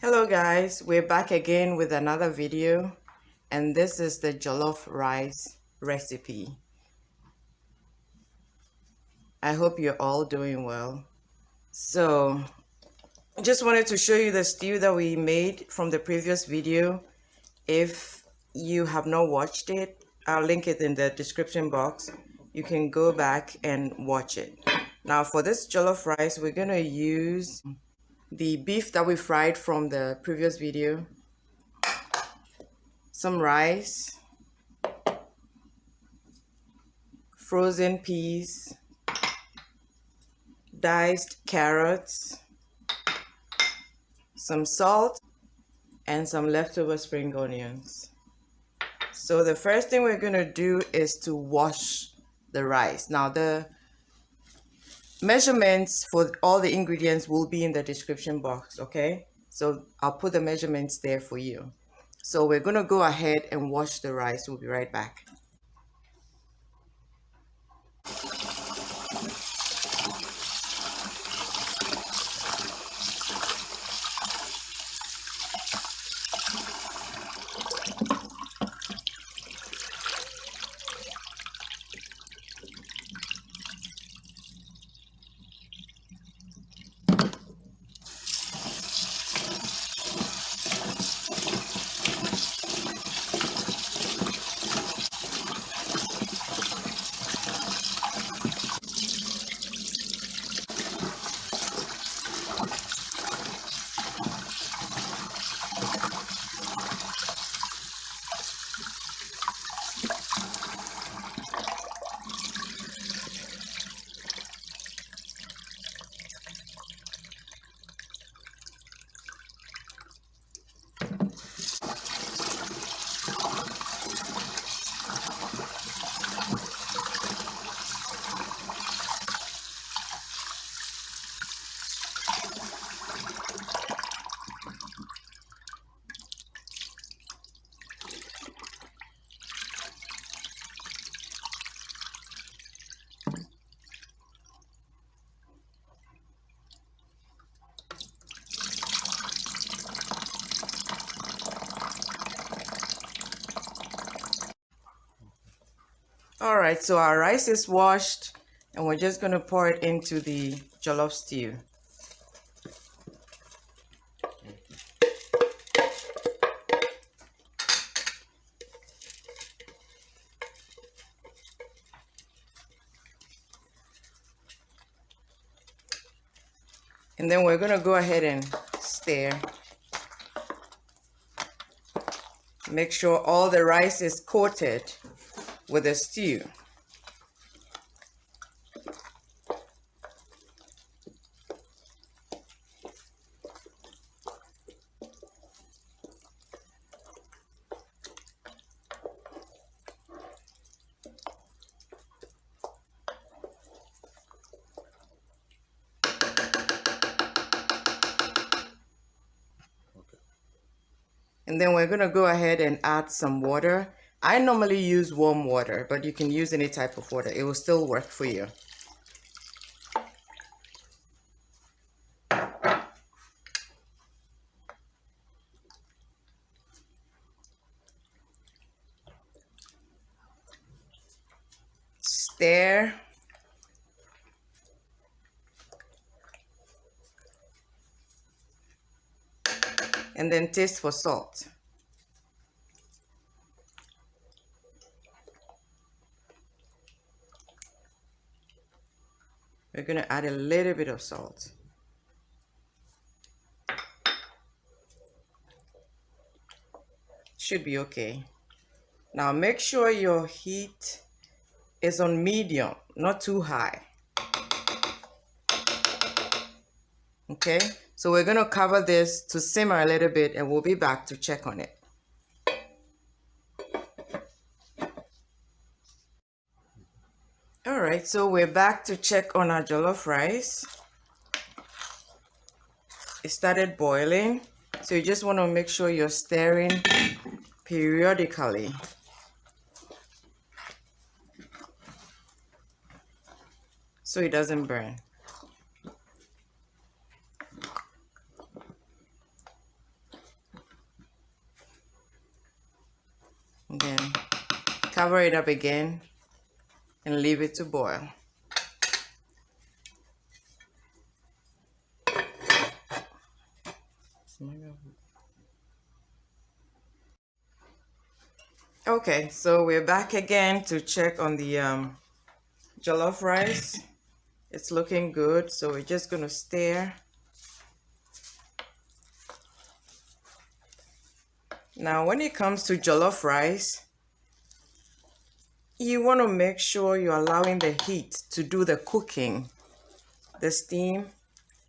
Hello guys, we're back again with another video, and this is the jollof rice recipe. I hope you're all doing well. So just wanted to show you the stew that we made from the previous video. If you have not watched it, I'll link it in the description box. You can go back and watch it. Now for this jollof rice, we're gonna use the beef that we fried from the previous video, some rice, frozen peas, diced carrots, some salt, and some leftover spring onions. So the first thing we're going to do is to wash the rice. Now the measurements for all the ingredients will be in the description box, okay? So I'll put the measurements there for you. So we're going to go ahead and wash the rice. We'll be right back. All right, so our rice is washed and we're just going to pour it into the jollof stew. And then we're going to go ahead and stir. Make sure all the rice is coated with the stew. And then we're going to go ahead and add some water. I normally use warm water, but you can use any type of water. It will still work for you. Stir. And then taste for salt. We're going to add a little bit of salt. Should be okay. Now make sure your heat is on medium, not too high. Okay, so we're going to cover this to simmer a little bit and we'll be back to check on it. All right, so we're back to check on our jollof rice. It started boiling, so you just want to make sure you're stirring periodically. So it doesn't burn. And then cover it up again and leave it to boil. Okay, so we're back again to check on the jollof rice. It's looking good, so we're just gonna stir. Now, when it comes to jollof rice, you want to make sure you're allowing the heat to do the cooking, the steam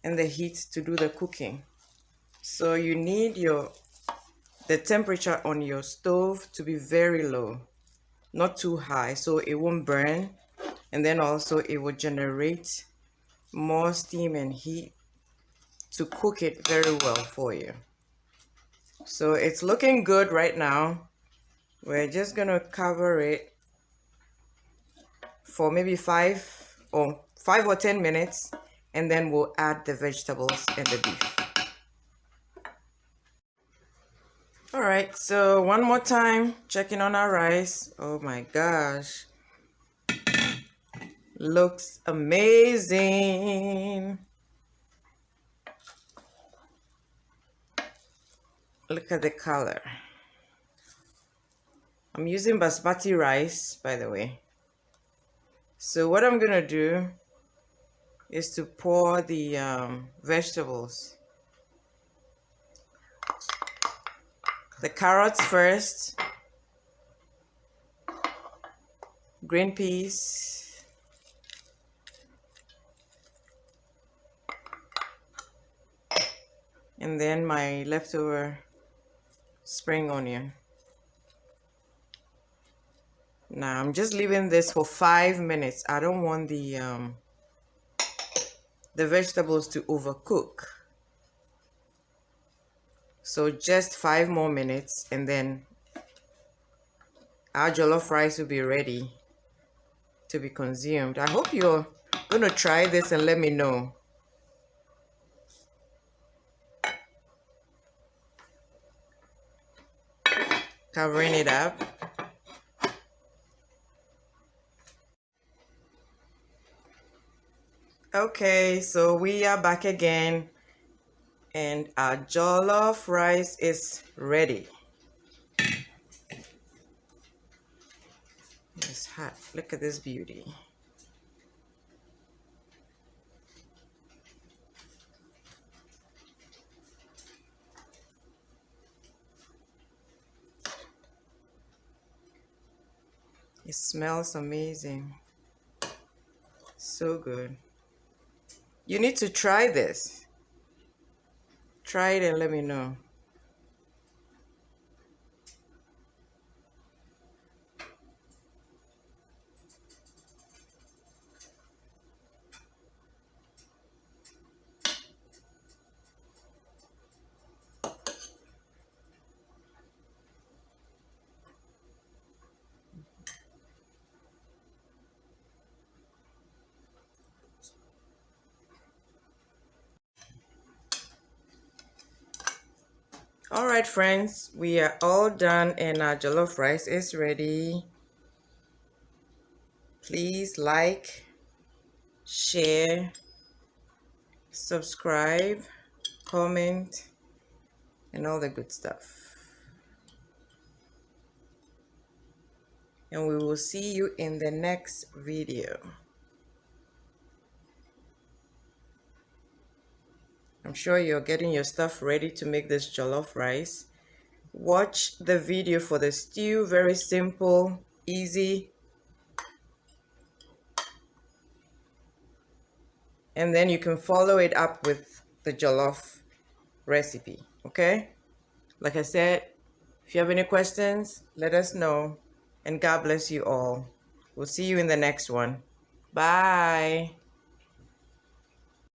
and the heat to do the cooking. So you need the temperature on your stove to be very low, not too high, so it won't burn, and then also it will generate more steam and heat to cook it very well for you. So it's looking good right now. We're just gonna cover it for maybe 5 or 10 minutes, and then we'll add the vegetables and the beef. All right, so one more time, checking on our rice. Oh my gosh, looks amazing. Look at the color. I'm using basmati rice, by the way. So what I'm gonna do is to pour the vegetables. The carrots first, green peas, and then my leftover spring onion. Now I'm just leaving this for 5 minutes. I don't want the vegetables to overcook. So just 5 more minutes, and then our jollof rice will be ready to be consumed. I hope you're gonna try this and let me know. Covering it up. Okay, so we are back again, and our jollof rice is ready. It's hot. Look at this beauty. It smells amazing. So good. You need to try this. Try it and let me know. All right, friends, we are all done and our jollof rice is ready. Please like, share, subscribe, comment, and all the good stuff. And we will see you in the next video. I'm sure you're getting your stuff ready to make this jollof rice. Watch the video for the stew. Very simple, easy. And then you can follow it up with the jollof recipe, okay? Like I said, if you have any questions, let us know. And God bless you all. We'll see you in the next one. Bye.